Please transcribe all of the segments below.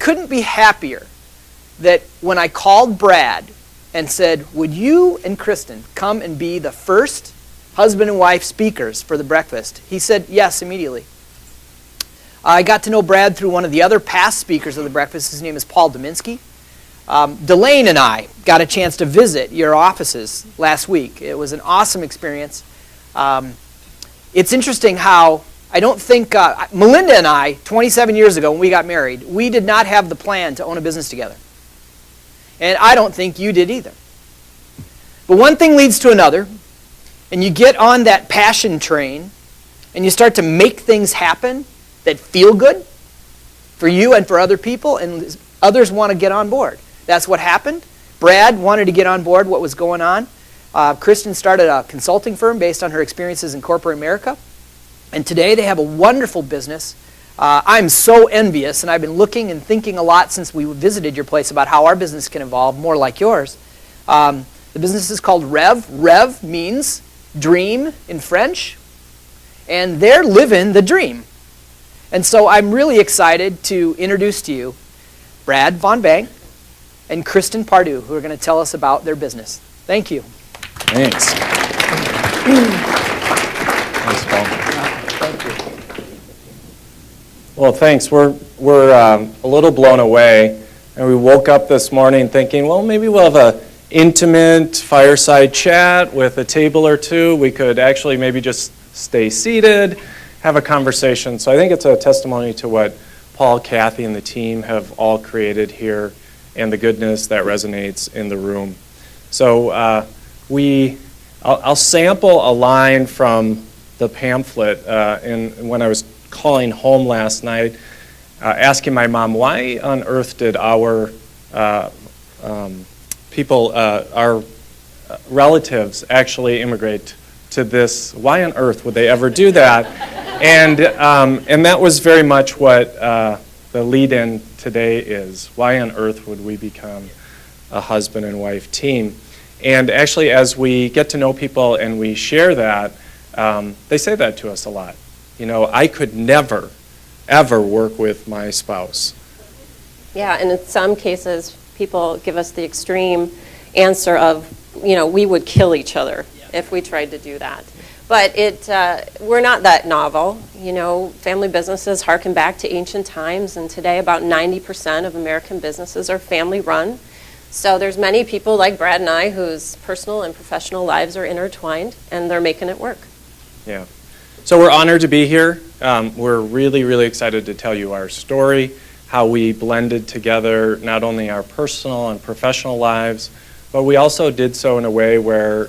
couldn't be happier that when I called Brad and said, would you and Kristin come and be the first husband and wife speakers for the breakfast, he said yes immediately. I got to know Brad through one of the other past speakers of the breakfast. His name is Paul Dominski. Delane and I got a chance to visit your offices last week. It was an awesome experience. It's interesting how I don't think, Melinda and I, 27 years ago when we got married, we did not have the plan to own a business together. And I don't think you did either. But one thing leads to another, and you get on that passion train, and you start to make things happen that feel good for you and for other people, and others want to get on board. That's what happened. Brad wanted to get on board what was going on. Kristin started a consulting firm based on her experiences in corporate America. And today they have a wonderful business. I'm so envious, and I've been looking and thinking a lot since we visited your place about how our business can evolve more like yours. The business is called Rev. Rev means dream in French, and they're living the dream. And so I'm really excited to introduce to you Brad Von Bank and Kristin Pardue, who are going to tell us about their business. Thank you. Thanks. Thanks, Paul. Thank you. Well, thanks. We're a little blown away, and we woke up this morning thinking, well, maybe we'll have a intimate fireside chat with a table or two. We could actually maybe just stay seated, have a conversation. So I think it's a testimony to what Paul, Kathy, and the team have all created here and the goodness that resonates in the room. So I'll sample a line from the pamphlet when I was calling home last night, asking my mom, why on earth did our people, our relatives actually immigrate to this? Why on earth would they ever do that? And that was very much what the lead-in today is. Why on earth would we become a husband and wife team? And actually, as we get to know people and we share that, they say that to us a lot. You know, I could never, ever work with my spouse. Yeah, and in some cases, people give us the extreme answer of, you know, we would kill each other if we tried to do that. But we're not that novel. You know, family businesses harken back to ancient times, and today about 90% of American businesses are family-run. So there's many people like Brad and I whose personal and professional lives are intertwined, and they're making it work. Yeah. So we're honored to be here. We're really, really excited to tell you our story, how we blended together not only our personal and professional lives, but we also did so in a way where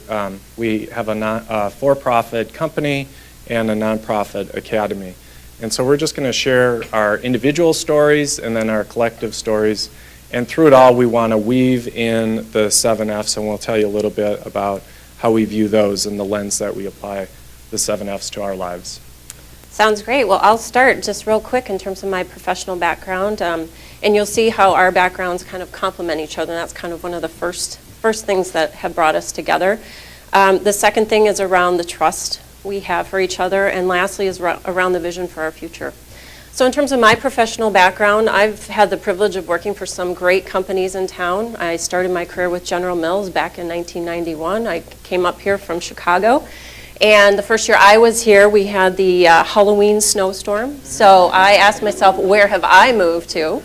we have a for-profit company and a nonprofit academy. And so we're just going to share our individual stories and then our collective stories. And through it all, we want to weave in the 7 F's, and we'll tell you a little bit about how we view those and the lens that we apply the 7 F's to our lives. Sounds great. Well, I'll start just real quick in terms of my professional background, and you'll see how our backgrounds kind of complement each other. And that's kind of one of the first things that have brought us together. The second thing is around the trust we have for each other, and lastly is around the vision for our future. So in terms of my professional background, I've had the privilege of working for some great companies in town. I started my career with General Mills back in 1991. I came up here from Chicago. And the first year I was here, we had the Halloween snowstorm. So I asked myself, where have I moved to?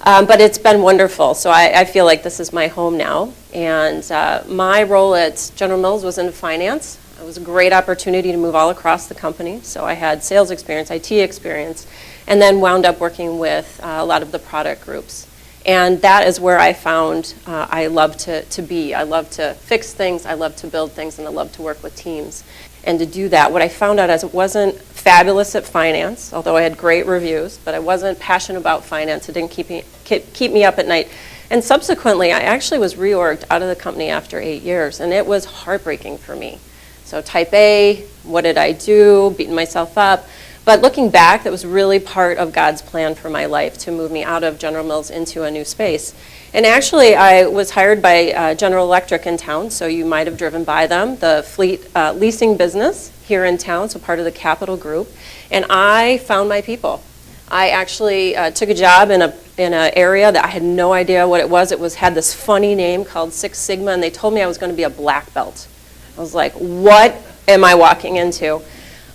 But it's been wonderful. So I feel like this is my home now. And my role at General Mills was in finance. It was a great opportunity to move all across the company. So I had sales experience, IT experience, and then wound up working with a lot of the product groups. And that is where I found I love to be. I love to fix things, I love to build things, and I love to work with teams. And to do that, what I found out is I wasn't fabulous at finance, although I had great reviews, but I wasn't passionate about finance. It didn't keep me up at night. And subsequently, I actually was reorged out of the company after 8 years, and it was heartbreaking for me. So type A, what did I do? Beating myself up. But looking back, that was really part of God's plan for my life, to move me out of General Mills into a new space. And actually, I was hired by General Electric in town, so you might have driven by them, the fleet leasing business here in town, so part of the Capital Group. And I found my people. I actually took a job in an area that I had no idea what it was. Had this funny name called Six Sigma, and they told me I was going to be a black belt. I was like, what am I walking into?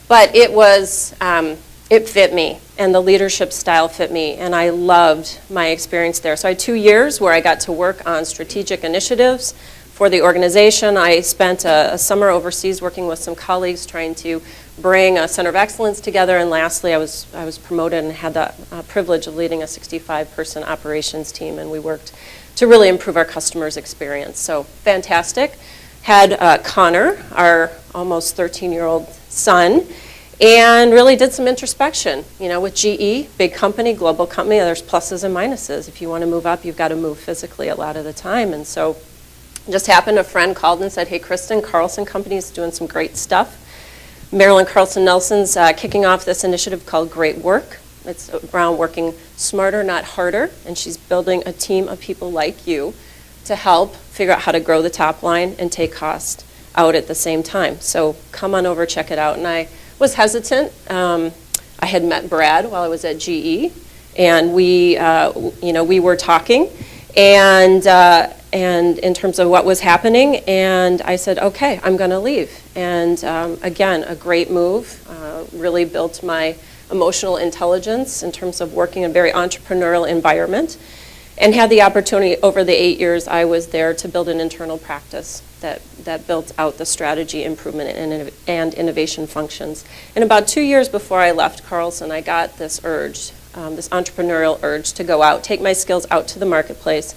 But it was, it fit me, and the leadership style fit me, and I loved my experience there. So I had 2 years where I got to work on strategic initiatives for the organization. I spent a summer overseas working with some colleagues trying to bring a center of excellence together, and lastly I was promoted and had the privilege of leading a 65-person operations team, and we worked to really improve our customers' experience. So fantastic. Had Connor, our almost 13-year-old son, and really did some introspection. You know, with GE, big company, global company, there's pluses and minuses. If you want to move up, you've got to move physically a lot of the time. And so just happened, a friend called and said, hey, Kristin, Carlson Company is doing some great stuff. Marilyn Carlson Nelson's kicking off this initiative called Great Work. It's around working smarter, not harder, and she's building a team of people like you to help figure out how to grow the top line and take cost out at the same time. So come on over, check it out. And I was hesitant. I had met Brad while I was at GE, and we were talking, and in terms of what was happening, and I said, okay, I'm going to leave. And again, a great move. Really built my emotional intelligence in terms of working in a very entrepreneurial environment, and had the opportunity over the 8 years I was there to build an internal practice that built out the strategy, improvement, and innovation functions. And about 2 years before I left Carlson, I got this urge, this entrepreneurial urge to go out, take my skills out to the marketplace,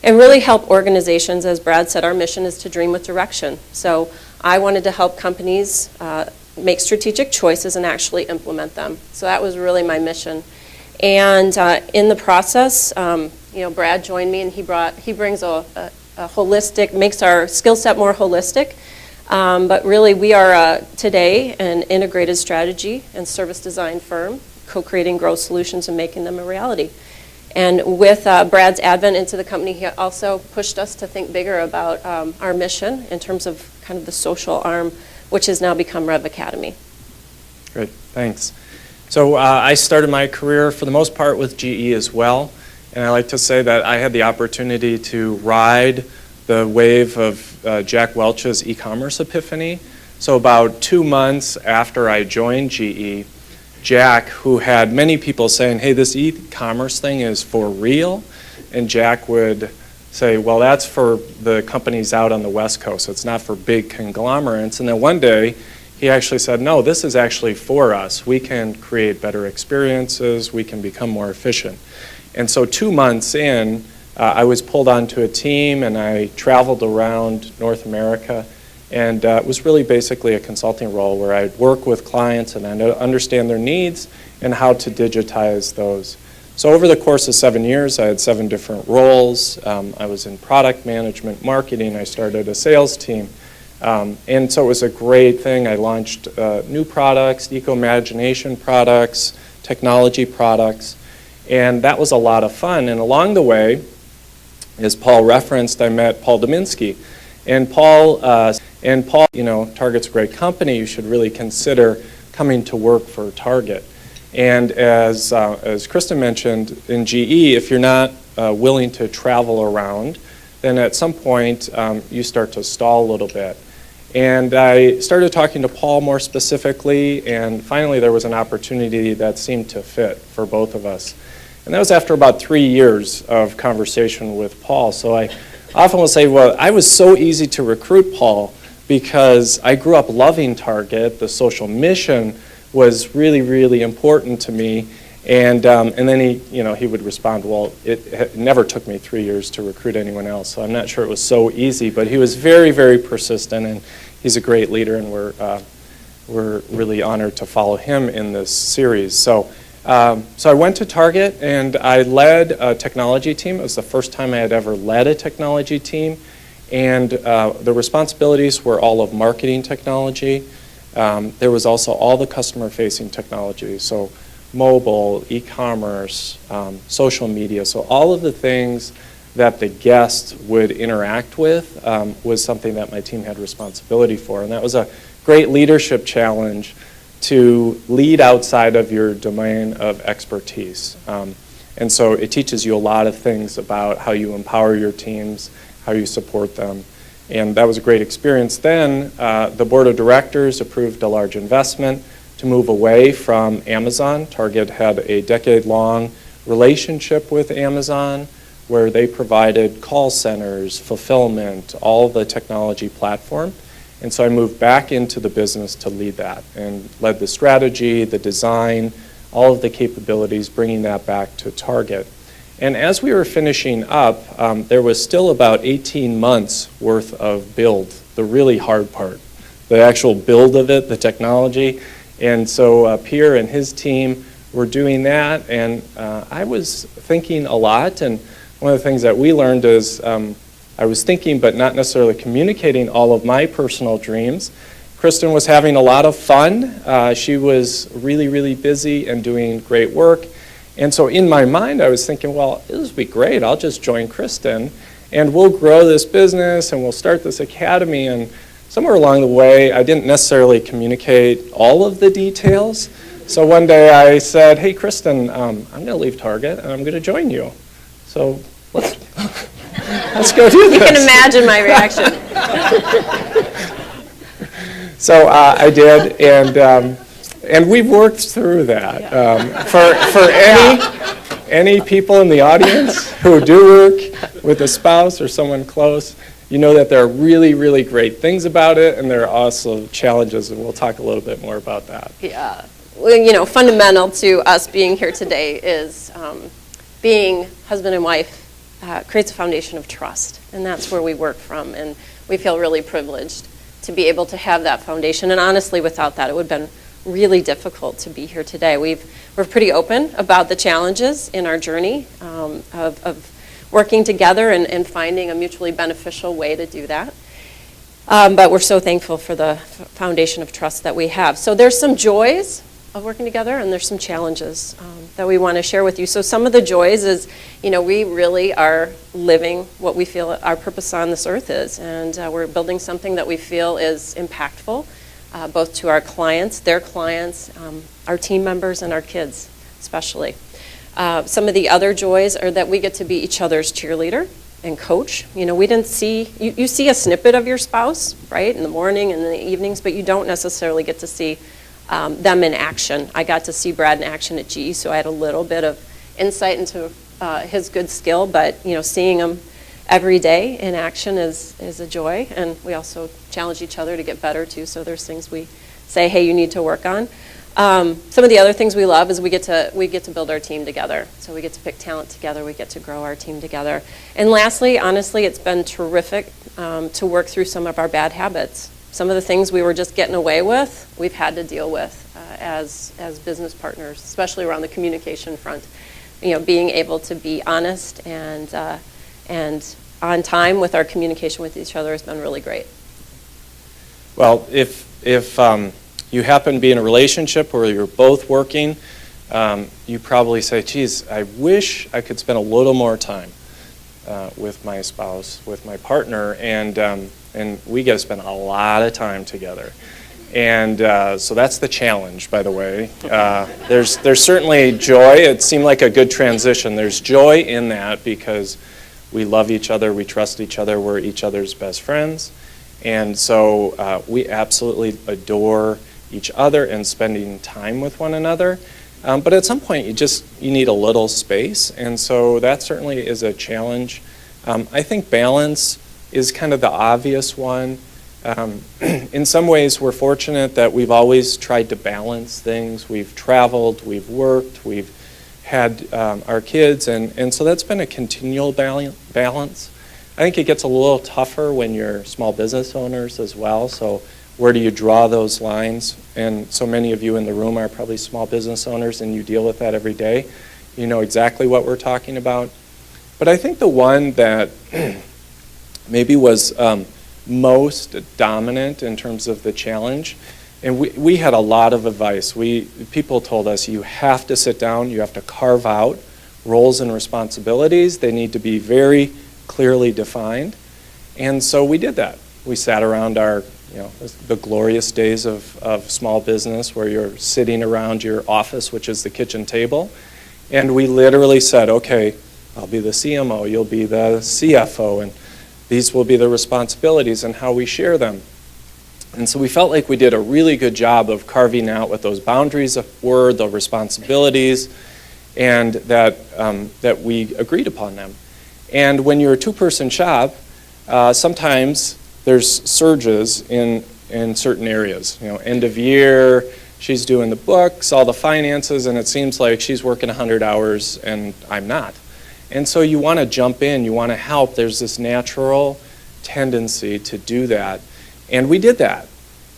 and really help organizations. As Brad said, our mission is to dream with direction. So I wanted to help companies make strategic choices and actually implement them. So that was really my mission. And in the process, Brad joined me, and he brings a holistic, makes our skill set more holistic. But really, we are today an integrated strategy and service design firm, co-creating growth solutions and making them a reality. And with Brad's advent into the company, he also pushed us to think bigger about our mission in terms of kind of the social arm, which has now become Rev Academy. Great, thanks. So I started my career for the most part with GE as well, and I like to say that I had the opportunity to ride the wave of Jack Welch's e-commerce epiphany. So about 2 months after I joined GE, Jack, who had many people saying, hey, this e-commerce thing is for real, and Jack would say, well, that's for the companies out on the West Coast. It's not for big conglomerates. And then one day, he actually said, no, this is actually for us. We can create better experiences. We can become more efficient. And so 2 months in, I was pulled onto a team, and I traveled around North America. And it was really basically a consulting role where I'd work with clients and I'd understand their needs and how to digitize those. So over the course of 7 years, I had 7 different roles. I was in product management, marketing. I started a sales team. And so it was a great thing. I launched new products, eco-imagination products, technology products, and that was a lot of fun. And along the way, as Paul referenced, I met Paul Dominski. And Paul, Target's a great company. You should really consider coming to work for Target. And as Kristin mentioned, in GE, if you're not willing to travel around, then at some point you start to stall a little bit. And I started talking to Paul more specifically, and finally there was an opportunity that seemed to fit for both of us. And that was after about 3 years of conversation with Paul. So I often will say, well, I was so easy to recruit Paul because I grew up loving Target. The social mission was really, really important to me. And then he would respond, well, it never took me 3 years to recruit anyone else, so I'm not sure it was so easy. But he was very, very persistent, and he's a great leader, and we're really honored to follow him in this series. So I went to Target, and I led a technology team. It was the first time I had ever led a technology team, and the responsibilities were all of marketing technology. There was also all the customer-facing technology, so mobile, e-commerce, social media. So all of the things that the guest would interact with was something that my team had responsibility for. And that was a great leadership challenge to lead outside of your domain of expertise. And so it teaches you a lot of things about how you empower your teams, how you support them. And that was a great experience. Then the board of directors approved a large investment to move away from Amazon. Target had a decade-long relationship with Amazon where they provided call centers, fulfillment, all the technology platform. And so I moved back into the business to lead that and led the strategy, the design, all of the capabilities, bringing that back to Target. And as we were finishing up, there was still about 18 months worth of build, the really hard part, the actual build of it, the technology. And so Pierre and his team were doing that, and I was thinking a lot. And one of the things that we learned is I was thinking but not necessarily communicating all of my personal dreams. Kristin was having a lot of fun. She was really, really busy and doing great work. And so in my mind, I was thinking, well, this would be great. I'll just join Kristin, and we'll grow this business, and we'll start this academy. And somewhere along the way, I didn't necessarily communicate all of the details. So one day I said, hey, Kristin, I'm going to leave Target, and I'm going to join you. So let's go do this. You can imagine my reaction. So I did, and we've worked through that. For any people in the audience who do work with a spouse or someone close, you know that there are really, really great things about it, and there are also challenges, and we'll talk a little bit more about that. Yeah. Well, fundamental to us being here today is being husband and wife creates a foundation of trust, and that's where we work from, and we feel really privileged to be able to have that foundation. And honestly, without that, it would have been really difficult to be here today. We're pretty open about the challenges in our journey of working together and finding a mutually beneficial way to do that. But we're so thankful for the foundation of trust that we have. So there's some joys of working together, and there's some challenges that we want to share with you. So some of the joys is, we really are living what we feel our purpose on this earth is, and we're building something that we feel is impactful, both to our clients, their clients, our team members, and our kids especially. Some of the other joys are that we get to be each other's cheerleader and coach. We didn't see, you see a snippet of your spouse, right, in the morning and in the evenings, but you don't necessarily get to see them in action. I got to see Brad in action at GE, so I had a little bit of insight into his good skill, but seeing him every day in action is a joy, and we also challenge each other to get better too, so there's things we say, hey, you need to work on. Some of the other things we love is we get to build our team together, so we get to pick talent together, we get to grow our team together. And lastly, honestly, it's been terrific to work through some of our bad habits. Some of the things we were just getting away with, we've had to deal with as business partners, especially around the communication front. Being able to be honest and on time with our communication with each other has been really great. Well, if you happen to be in a relationship where you're both working, you probably say, geez, I wish I could spend a little more time with my spouse, with my partner, and we get to spend a lot of time together. And so that's the challenge, by the way. There's certainly joy. It seemed like a good transition. There's joy in that because we love each other, we trust each other, we're each other's best friends. And so we absolutely adore each other and spending time with one another. But at some point, you need a little space, and so that certainly is a challenge. I think balance is kind of the obvious one. In some ways, we're fortunate that we've always tried to balance things. We've traveled, we've worked, we've had our kids, and so that's been a continual balance. I think it gets a little tougher when you're small business owners as well, so where do you draw those lines? And so many of you in the room are probably small business owners, and you deal with that every day. You know exactly what we're talking about. But I think the one that maybe was most dominant in terms of the challenge, and we had a lot of advice. People told us, you have to sit down, you have to carve out roles and responsibilities. They need to be very clearly defined. And so we did that. We sat around our the glorious days of small business where you're sitting around your office, which is the kitchen table. And we literally said, okay, I'll be the CMO, you'll be the CFO, and these will be the responsibilities and how we share them. And so we felt like we did a really good job of carving out what those boundaries were, the responsibilities, and that we agreed upon them. And when you're a two-person shop, sometimes there's surges in certain areas. End of year, she's doing the books, all the finances, and it seems like she's working 100 hours and I'm not. And so you want to jump in, you want to help. There's this natural tendency to do that. And we did that.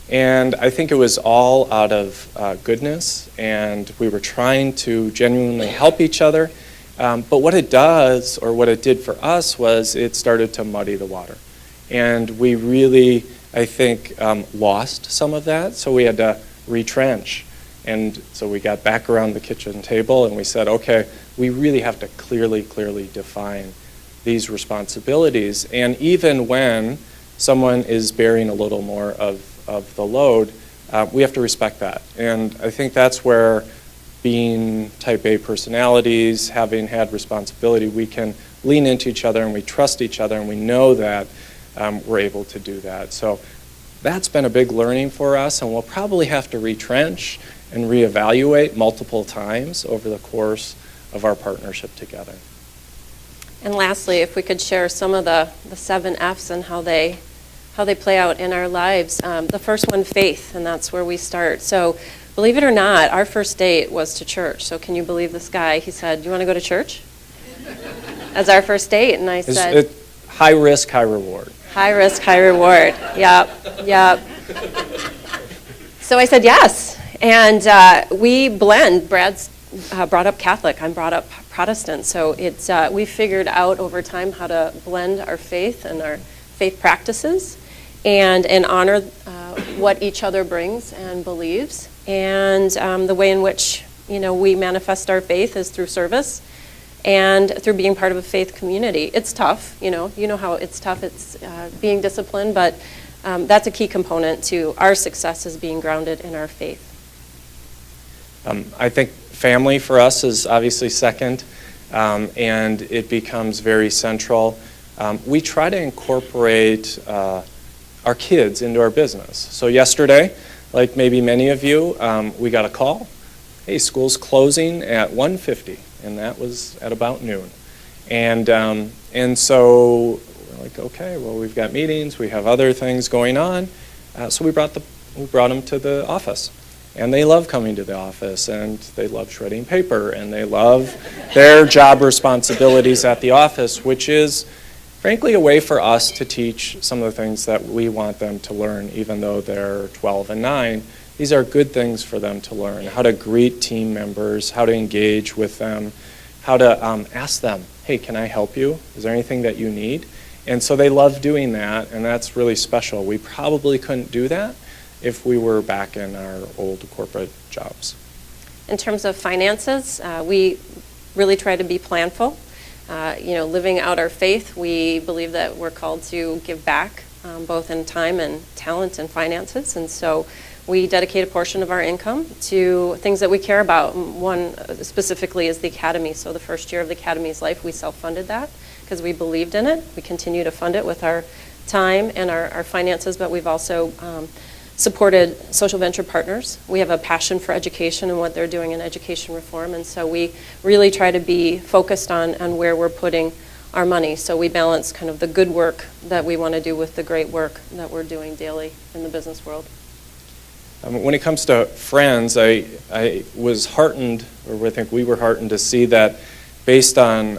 And I think it was all out of goodness, and we were trying to genuinely help each other. But what it does, or what it did for us, was it started to muddy the water. And we really, I think, lost some of that, so we had to retrench. And so we got back around the kitchen table and we said, okay, we really have to clearly define these responsibilities. And even when someone is bearing a little more of the load, we have to respect that. And I think that's where being type A personalities, having had responsibility, we can lean into each other and we trust each other and we know that we're able to do that. So that's been a big learning for us, and we'll probably have to retrench and reevaluate multiple times over the course of our partnership together. And lastly, if we could share some of the 7 F's and how they play out in our lives. The first one, faith, and that's where we start. So believe it or not, our first date was to church. So can you believe this guy? He said, "Do you want to go to church?" As our first date, and I said, high risk, high reward. High risk, high reward. Yep. So I said yes. And we blend. Brad's brought up Catholic. I'm brought up Protestant. So we figured out over time how to blend our faith and our faith practices and honor what each other brings and believes. And the way in which we manifest our faith is through service and through being part of a faith community. It's tough, you know how it's tough. It's being disciplined, but that's a key component to our success, is being grounded in our faith. I think family for us is obviously second, and it becomes very central. We try to incorporate our kids into our business. So yesterday, like maybe many of you, we got a call. Hey, school's closing at 1:50, and that was at about noon. And so we're like, okay, well, we've got meetings, we have other things going on. So we brought them to the office. And they love coming to the office, and they love shredding paper, and they love their job responsibilities at the office, which is, frankly, a way for us to teach some of the things that we want them to learn, even though they're 12 and 9. These are good things for them to learn: how to greet team members, how to engage with them, how to ask them, hey, can I help you? Is there anything that you need? And so they love doing that, and that's really special. We probably couldn't do that if we were back in our old corporate jobs. In terms of finances, we really try to be planful. Living out our faith, we believe that we're called to give back, both in time and talent and finances. And so we dedicate a portion of our income to things that we care about. One specifically is the academy. So the first year of the academy's life, we self-funded that because we believed in it. We continue to fund it with our time and our finances, but we've also supported social venture partners. We have a passion for education and what they're doing in education reform, and so we really try to be focused on where we're putting our money. So we balance kind of the good work that we want to do with the great work that we're doing daily in the business world. When it comes to friends, I was heartened, or I think we were heartened to see that based on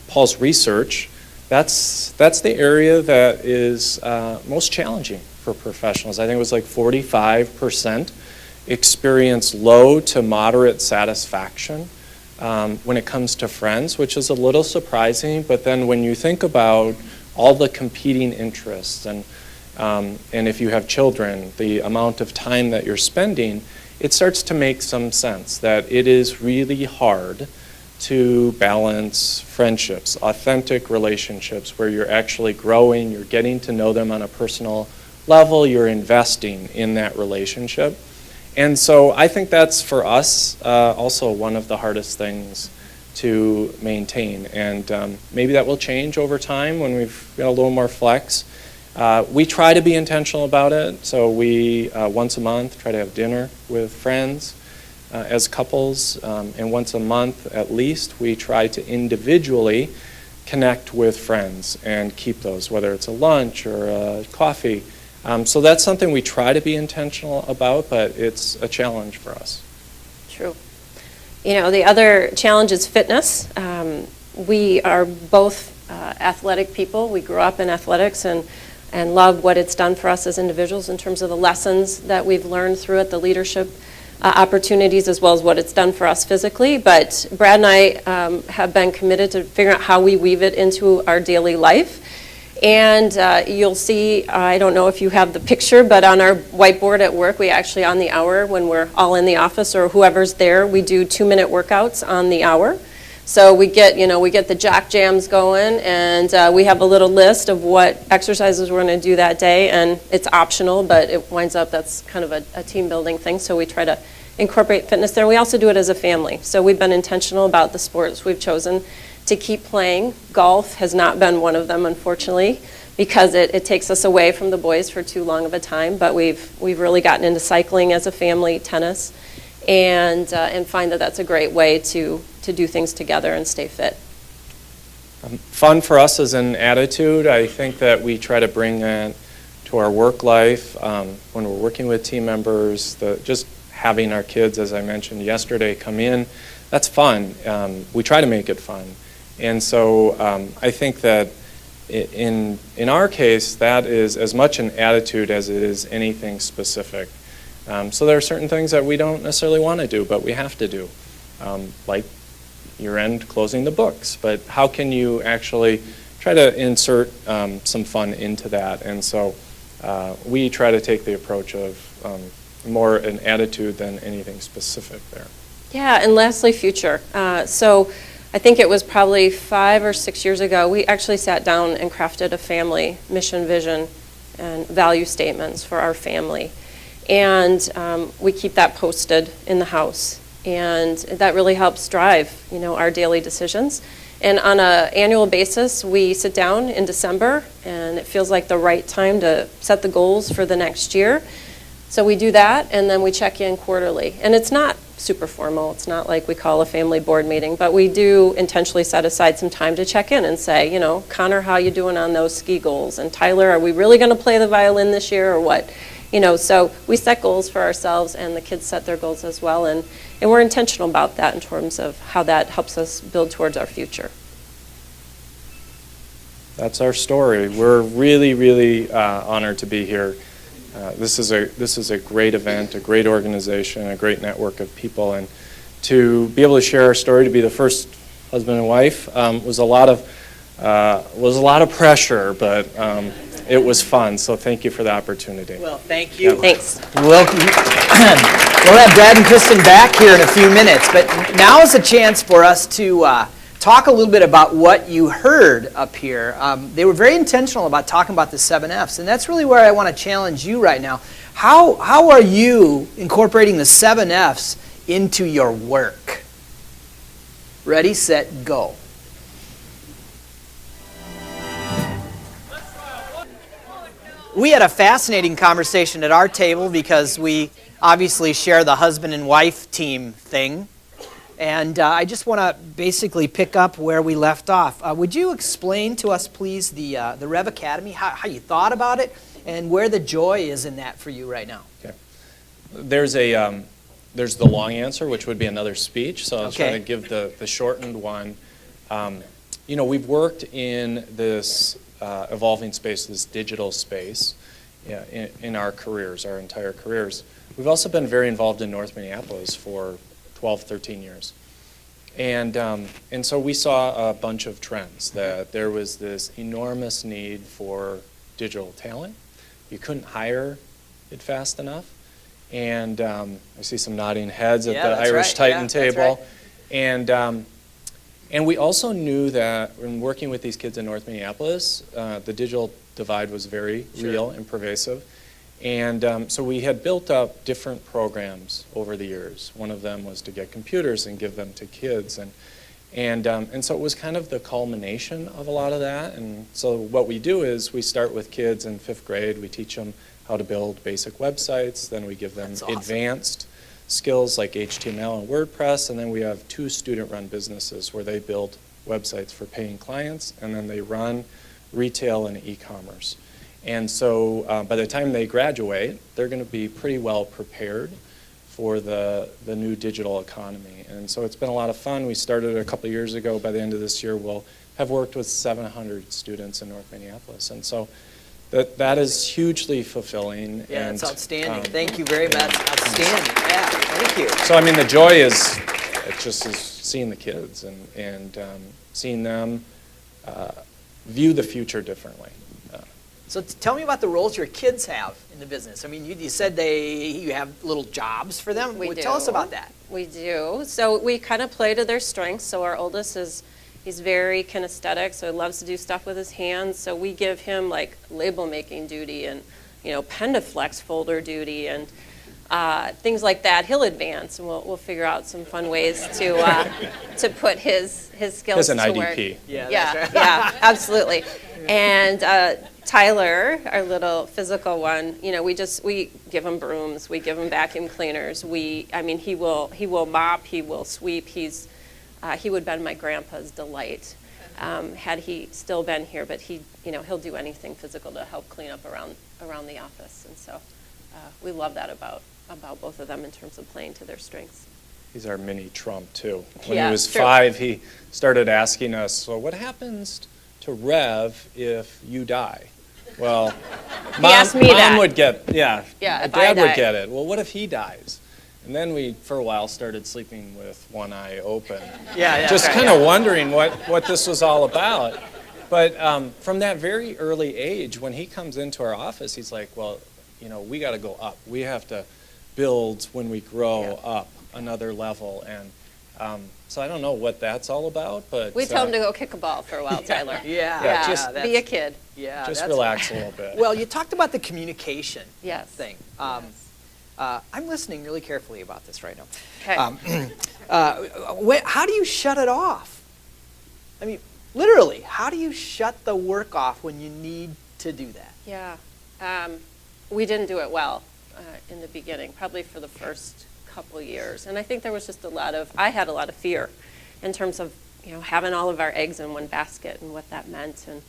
Paul's research, that's the area that is most challenging for professionals. I think it was like 45% experience low to moderate satisfaction when it comes to friends, which is a little surprising. But then when you think about all the competing interests and if you have children, the amount of time that you're spending, it starts to make some sense that it is really hard to balance friendships, authentic relationships where you're actually growing, you're getting to know them on a personal level, you're investing in that relationship. And so I think that's, for us, also one of the hardest things to maintain. And maybe that will change over time when we've got a little more flex. We try to be intentional about it. So we, once a month, try to have dinner with friends as couples. And once a month, at least, we try to individually connect with friends and keep those, whether it's a lunch or a coffee. So that's something we try to be intentional about, but it's a challenge for us. True. You know, the other challenge is fitness. We are both athletic people. We grew up in athletics and love what it's done for us as individuals in terms of the lessons that we've learned through it, the leadership opportunities, as well as what it's done for us physically. But Brad and I have been committed to figuring out how we weave it into our daily life. And you'll see, I don't know if you have the picture, but on our whiteboard at work, we actually, on the hour, when we're all in the office or whoever's there, we do 2-minute workouts on the hour. So we get the jock jams going, and we have a little list of what exercises we're going to do that day, and it's optional, but it winds up that's kind of a team building thing, so we try to incorporate fitness there. We also do it as a family, so we've been intentional about the sports we've chosen to keep playing. Golf has not been one of them, unfortunately, because it takes us away from the boys for too long of a time, but we've really gotten into cycling as a family, tennis, and find that that's a great way to do things together and stay fit. Fun for us is an attitude. I think that we try to bring that to our work life when we're working with team members. Just having our kids, as I mentioned yesterday, come in, that's fun. We try to make it fun. And so I think that in our case, that is as much an attitude as it is anything specific. So there are certain things that we don't necessarily want to do, but we have to do, like year-end closing the books. But how can you actually try to insert some fun into that? And so we try to take the approach of more an attitude than anything specific there. Yeah, and lastly, future. So I think it was probably 5 or 6 years ago, we actually sat down and crafted a family mission, vision, and value statements for our family. And we keep that posted in the house. And that really helps drive, our daily decisions. And on an annual basis, we sit down in December, and it feels like the right time to set the goals for the next year. So we do that, and then we check in quarterly. And it's not super formal. It's not like we call a family board meeting, but we do intentionally set aside some time to check in and say, Connor, how you doing on those ski goals? And Tyler, are we really going to play the violin this year or what? So we set goals for ourselves, and the kids set their goals as well, and we're intentional about that in terms of how that helps us build towards our future. That's our story. We're really, really honored to be here. This is a great event, a great organization, a great network of people, and to be able to share our story, to be the first husband and wife, was a lot of pressure, but it was fun. So thank you for the opportunity. Well, thank you. Yeah. Thanks. We'll have Brad and Kristin back here in a few minutes, but now is a chance for us to talk a little bit about what you heard up here. They were very intentional about talking about the 7 F's, and that's really where I want to challenge you right now. How are you incorporating the 7 F's into your work? Ready, set, go. We had a fascinating conversation at our table because we obviously share the husband and wife team thing. And I just want to basically pick up where we left off. Would you explain to us, please, the Rev Academy, how you thought about it, and where the joy is in that for you right now? Okay. There's the long answer, which would be another speech. So I'll try to give the shortened one. We've worked in this evolving space, this digital space, in our careers, our entire careers. We've also been very involved in North Minneapolis for 12, 13 years. And so we saw a bunch of trends, that there was this enormous need for digital talent. You couldn't hire it fast enough. And I see some nodding heads at the Irish Titan table. Right. And we also knew that when working with these kids in North Minneapolis, the digital divide was very real and pervasive. And so we had built up different programs over the years. One of them was to get computers and give them to kids. And so it was kind of the culmination of a lot of that. And so what we do is we start with kids in 5th grade. We teach them how to build basic websites. Then we give them That's awesome. advanced skills like HTML and WordPress. And then we have 2 student-run businesses where they build websites for paying clients, and then they run retail and e-commerce. And so by the time they graduate, they're going to be pretty well prepared for the new digital economy. And so it's been a lot of fun. We started a couple of years ago. By the end of this year, we'll have worked with 700 students in North Minneapolis. And so that is hugely fulfilling. Yeah, and, that's outstanding. Thank you very much. Outstanding. Yeah, thank you. So, I mean, the joy is, it just is seeing the kids and seeing them view the future differently. So tell me about the roles your kids have in the business. I mean, you said you have little jobs for them. We do. Tell us about that. We do. So we kind of play to their strengths. So our oldest he's very kinesthetic, so he loves to do stuff with his hands. So we give him like label making duty and, Pendaflex folder duty and things like that. He'll advance, and we'll figure out some fun ways to put his skills As an to work. IDP. Yeah, absolutely. And Tyler, our little physical one, we give him brooms, we give him vacuum cleaners. He will mop, he will sweep. He would been my grandpa's delight had he still been here. But he'll do anything physical to help clean up around the office. And so we love that about both of them in terms of playing to their strengths. He's our mini Trump, too. When Yeah, he was true. 5, he started asking us, so what happens to Rev if you die? Well, asked me that. Mom would get, Yeah, if I Dad would die. get it. Well, what if he dies? And then we, for a while, started sleeping with one eye open. Yeah. Just right, kind yeah. of wondering what this was all about. But from that very early age, when he comes into our office, he's like, well, we got to go up. We have to build when we grow up another level. And so I don't know what that's all about, but We tell him to go kick a ball for a while, Tyler. Yeah, just be a kid. Yeah, just that's- relax a little bit. Well, you talked about the communication Yes. thing. I'm listening really carefully about this right now. Okay. How do you shut it off? I mean, literally, how do you shut the work off when you need to do that? Yeah. We didn't do it well in the beginning, probably for the first couple years. And I think there was just I had a lot of fear in terms of, having all of our eggs in one basket and what that meant and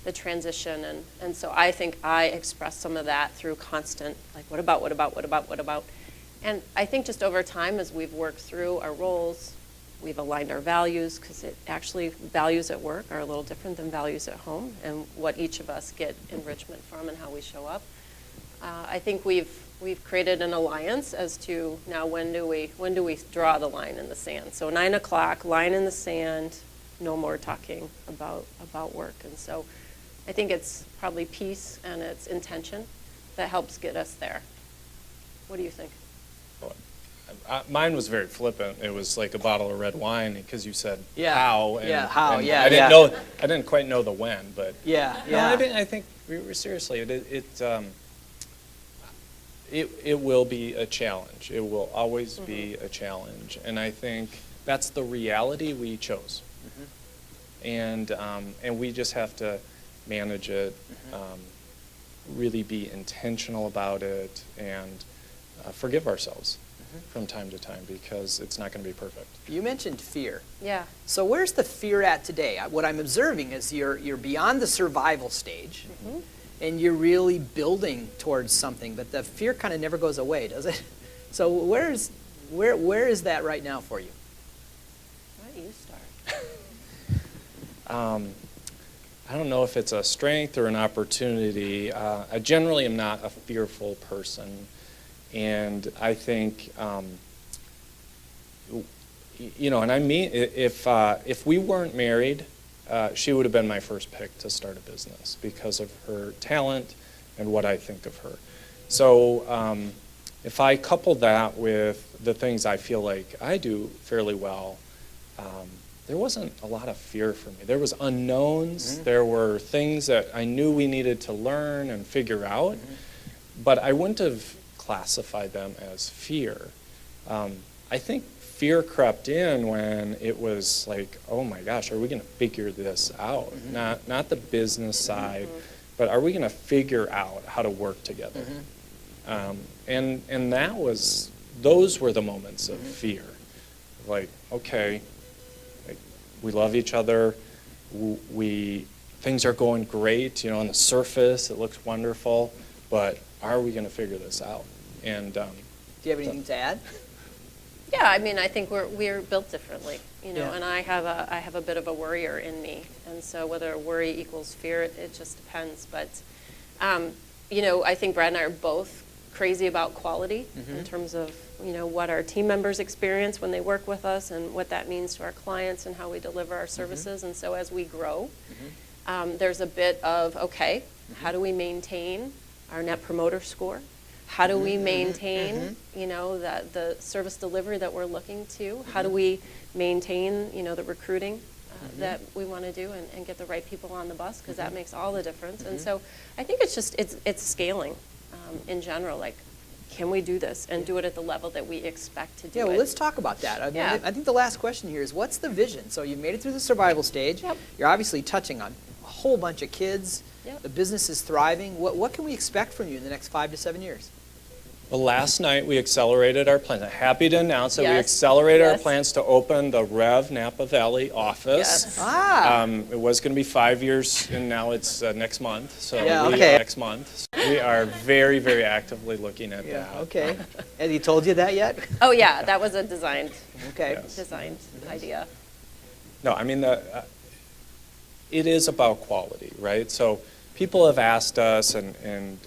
the transition. And so I think I expressed some of that through constant, like, what about? And I think just over time, as we've worked through our roles, we've aligned our values, because values at work are a little different than values at home, and what each of us get enrichment from and how we show up. I think we've created an alliance as to now when do we draw the line in the sand. So 9 o'clock, line in the sand, no more talking about work. And so I think it's probably peace and it's intention that helps get us there. What do you think? Mine was very flippant. It was like a bottle of red wine, because you said Yeah. how. How, and yeah, I didn't yeah. know. I didn't quite know the when, but Yeah. no, I think seriously, it will be a challenge. It will always be a challenge, and I think that's the reality we chose. And we just have to manage it, really be intentional about it, and forgive ourselves from time to time, because it's not going to be perfect. You mentioned fear. Yeah. So where's the fear at today? What I'm observing is you're beyond the survival stage, and you're really building towards something, but the fear kind of never goes away, does it? So where is that right now for you? Why don't you start? I don't know if it's a strength or an opportunity. I generally am not a fearful person, and I think, and I mean, if we weren't married, she would have been my first pick to start a business because of her talent and what I think of her. So if I couple that with the things I feel like I do fairly well, there wasn't a lot of fear for me. There was unknowns. There were things that I knew we needed to learn and figure out, but I wouldn't have classified them as fear. I think fear crept in when it was like, oh my gosh, are we going to figure this out? Not the business side, but are we going to figure out how to work together? And those were the moments of fear. Like, okay, like, we love each other. Things are going great. On the surface, it looks wonderful, but are we going to figure this out? And do you have anything to add? Yeah, I mean, I think we're built differently, Yeah. and I have a bit of a worrier in me, and so whether worry equals fear, it just depends. But, I think Brad and I are both crazy about quality in terms of, what our team members experience when they work with us and what that means to our clients and how we deliver our services. And so as we grow, there's a bit of, okay, how do we maintain our Net Promoter Score? How do we maintain, the service delivery that we're looking to? How do we maintain, the recruiting that we want to do and get the right people on the bus? Because that makes all the difference. And so I think it's scaling in general. Like, can we do this and do it at the level that we expect to do it? Yeah, well, let's talk about that. I think the last question here is, what's the vision? So you've made it through the survival stage. Yep. You're obviously touching on a whole bunch of kids. Yep. The business is thriving. What can we expect from you in the next 5 to 7 years? well, last night we accelerated our plans. I'm happy to announce that we Yes. accelerated our Yes. plans to open the Rev Napa Valley office. Yes. It was going to be 5 years, and now it's next month. So Yeah, okay. next month. We are very, very actively looking at that. Okay. Has he told you that yet? Oh, yeah, that was a designed Okay. Yes. idea. No, I mean, it is about quality, right? So people have asked us and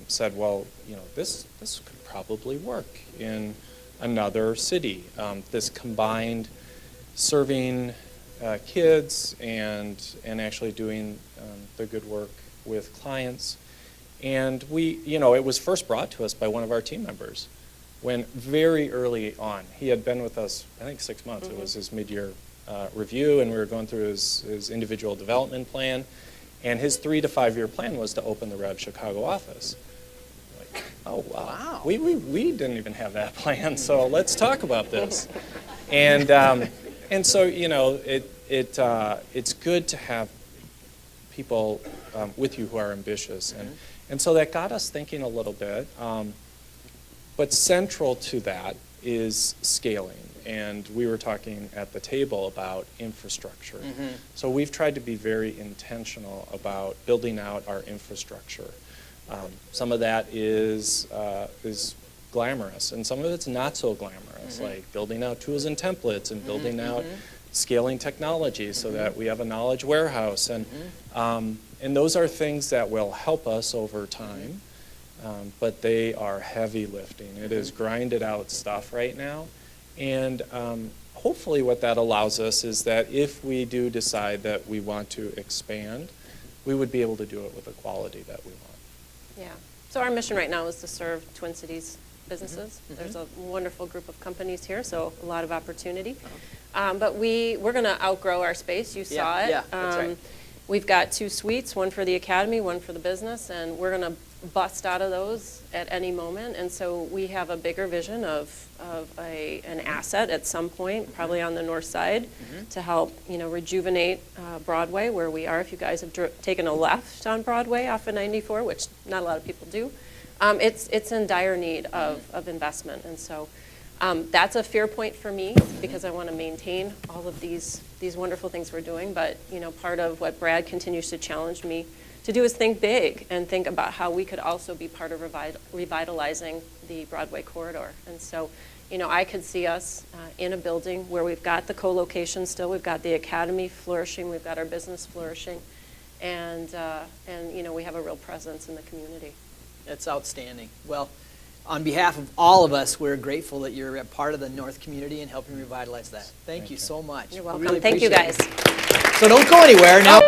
said, well, you know, this could probably work in another city. This combined serving kids and actually doing the good work with clients. And we, you know, it was first brought to us by one of our team members when very early on, he had been with us, I think 6 months. Mm-hmm. It was his mid-year review, and we were going through his individual development plan. And his 3 to 5 year plan was to open the Rev Chicago office. Like, oh, wow. We didn't even have that plan, so let's talk about this. And so, you know, it's good to have people with you who are ambitious. And so that got us thinking a little bit. But central to that is scaling. And we were talking at the table about infrastructure. Mm-hmm. So we've tried to be very intentional about building out our infrastructure. Some of that is glamorous, and some of it's not so glamorous, Mm-hmm. like building out tools and templates and building out scaling technology so that we have a knowledge warehouse. And those are things that will help us over time, but they are heavy lifting. It is grinded out stuff right now. And hopefully what that allows us is that if we do decide that we want to expand, we would be able to do it with the quality that we want. Yeah. So our mission right now is to serve Twin Cities businesses. There's a wonderful group of companies here, so a lot of opportunity. But we're going to outgrow our space. You saw it. Yeah, that's right. We've got 2 suites, one for the academy, one for the business, and we're going to bust out of those at any moment. And so we have a bigger vision of an asset at some point, probably on the north side, to help, you know, rejuvenate Broadway where we are. If you guys have taken a left on Broadway off of 94, which not a lot of people do, it's in dire need of investment. And so that's a fear point for me because I want to maintain all of these wonderful things we're doing. But, you know, part of what Brad continues to challenge me to do is think big and think about how we could also be part of revitalizing the Broadway corridor. And so, you know, I could see us in a building where we've got the co-location still, we've got the academy flourishing, we've got our business flourishing, and you know, we have a real presence in the community. That's outstanding. Well, on behalf of all of us, we're grateful that you're a part of the North community and helping revitalize that. Thank you so much. You're We welcome. really Thank you, appreciate guys. it. So don't go anywhere now.